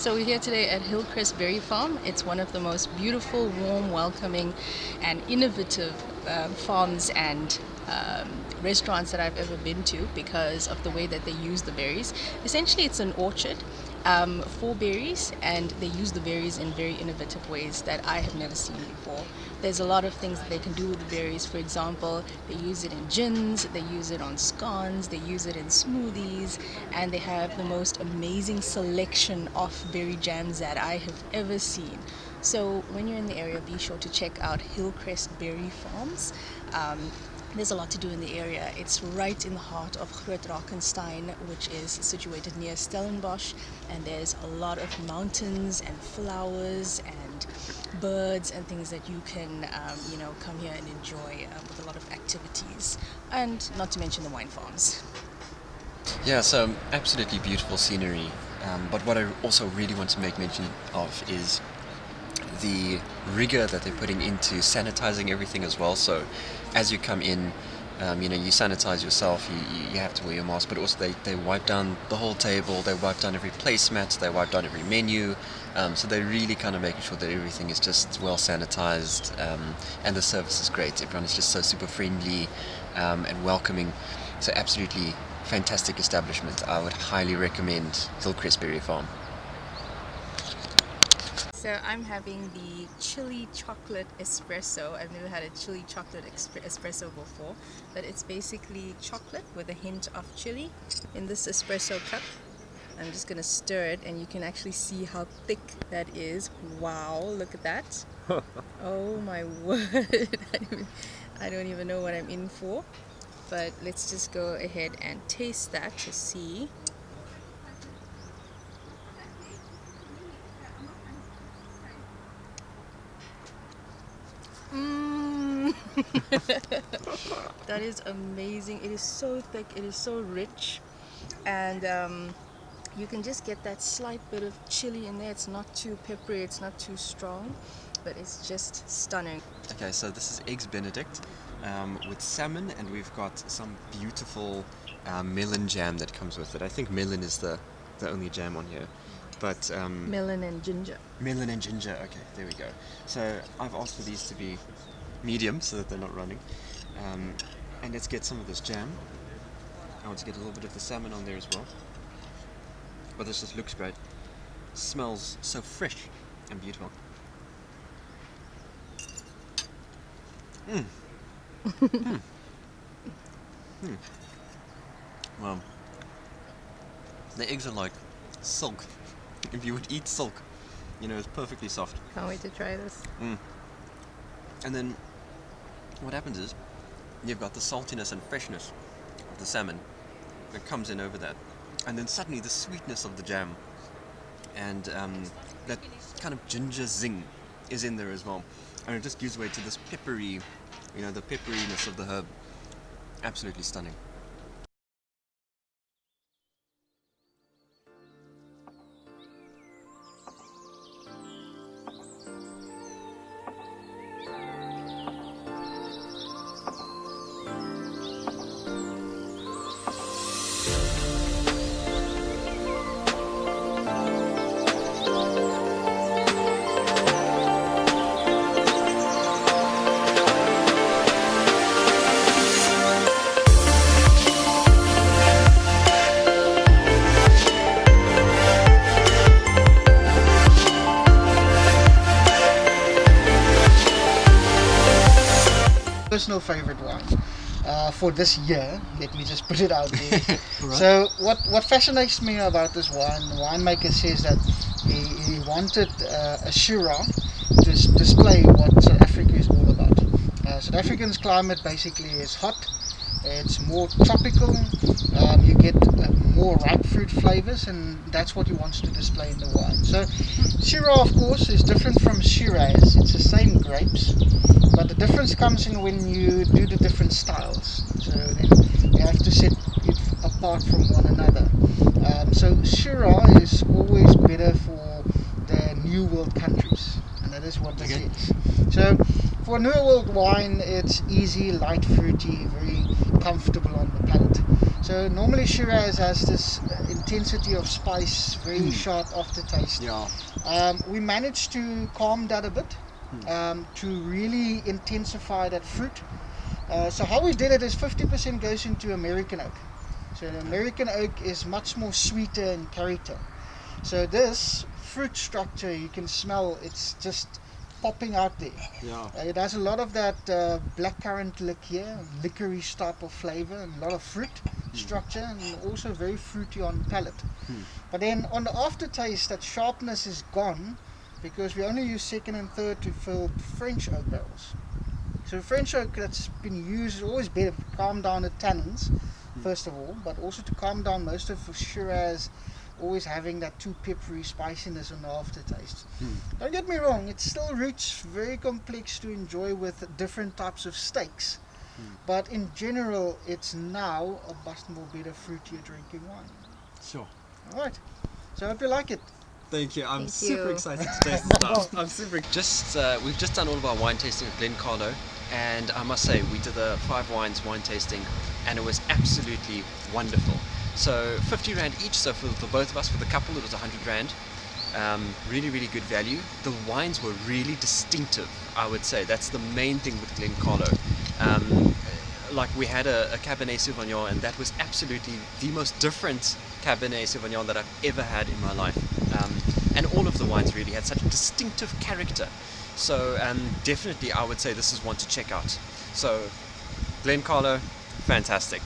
So we're here today at Hillcrest Berry Farm. It's one of the most beautiful, warm, welcoming, and innovative farms and restaurants that I've ever been to because of the way that they use the berries. Essentially, it's an orchard for berries, and they use the berries in very innovative ways that I have never seen before. There's a lot of things that they can do with the berries. For example, they use it in gins, they use it on scones, they use it in smoothies, and they have the most amazing selection of berry jams that I have ever seen. So when you're in the area, be sure to check out Hillcrest Berry Farms. There's a lot to do in the area. It's right in the heart of Groot Drakenstein, which is situated near Stellenbosch, and there's a lot of mountains and flowers and birds and things that you can, come here and enjoy with a lot of activities, and not to mention the wine farms. Yeah, so absolutely beautiful scenery. But what I also really want to make mention of is the rigor that they're putting into sanitizing everything as well. So as you come in, you sanitize yourself, you have to wear your mask, but also they wipe down the whole table, they wipe down every placemat, they wipe down every menu. So they're really kind of making sure that everything is just well sanitized, and the service is great. Everyone is just so super friendly and welcoming. So absolutely fantastic establishment. I would highly recommend Hillcrest Berry Farm. So I'm having the chili chocolate espresso. I've never had a chili chocolate espresso before, but it's basically chocolate with a hint of chili in this espresso cup. I'm just gonna stir it, and you can actually see how thick that is. Wow, look at that. Oh my word. I don't even know what I'm in for, but let's just go ahead and taste that to see. That is amazing. It is so thick, it is so rich, and you can just get that slight bit of chili in there. It's not too peppery, it's not too strong, but it's just stunning. Okay, so this is Eggs Benedict with salmon, and we've got some beautiful melon jam that comes with it. I think melon is the only jam on here. But Melon and ginger. melon and ginger, okay, there we go. So I've asked for these to be medium so that they're not running. And let's get some of this jam. I want to get a little bit of the salmon on there as well. But this just looks great. Smells so fresh and beautiful. Well, the eggs are like silk. If you would eat silk, it's perfectly soft. Can't wait to try this. And then what happens is you've got the saltiness and freshness of the salmon that comes in over that, and then suddenly the sweetness of the jam and that kind of ginger zing is in there as well, and it just gives way to this peppery, the pepperiness of the herb. Absolutely stunning. Personal favorite wine for this year. Let me just put it out there. Right. So what fascinates me about this wine, the winemaker says that he wanted a Shiraz to display what South Africa is all about. South African's climate basically is hot. It's more tropical. You get more ripe fruit flavors, and that's what he wants to display in the wine. So Shiraz, of course, is different from Shiraz. It's the same grapes, but the difference comes in when you do the different styles. So then you have to set it apart from one another. So Shiraz is always better for the New World countries, and that is what this is. So for New World wine, it's easy, light, fruity, very comfortable on the palate. So normally Shiraz has this intensity of spice, very sharp aftertaste. Yeah. We managed to calm that a bit, to really intensify that fruit. So how we did it is 50% goes into American oak. So the American oak is much more sweeter in character. So this fruit structure, you can smell, it's just popping out there. Yeah. It has a lot of that blackcurrant liqueur, licorice type of flavor, and a lot of fruit structure, and also very fruity on palate. But then on the aftertaste, that sharpness is gone because we only use second and third to fill French oak barrels. So French oak that's been used is always better to calm down the tannins, first of all, but also to calm down most of the Shiraz, always having that too peppery spiciness on the aftertaste. Don't get me wrong, it's still rich, very complex to enjoy with different types of steaks. But in general, it's now a much more better fruitier drinking wine. Sure. Alright, so I hope you like it. Thank you. I'm Thank super you. excited to taste this stuff. I'm super. We've just done all of our wine tasting at Glen Carlo, and I must say we did the 5 wines wine tasting, and it was absolutely wonderful. So 50 rand each. So for both of us, for the couple, it was 100 rand. Really, really good value. The wines were really distinctive, I would say. That's the main thing with Glen Carlo. Like we had a Cabernet Sauvignon, and that was absolutely the most different Cabernet Sauvignon that I've ever had in my life. And all of the wines really had such distinctive character. So definitely I would say this is one to check out. So Glen Carlo, fantastic.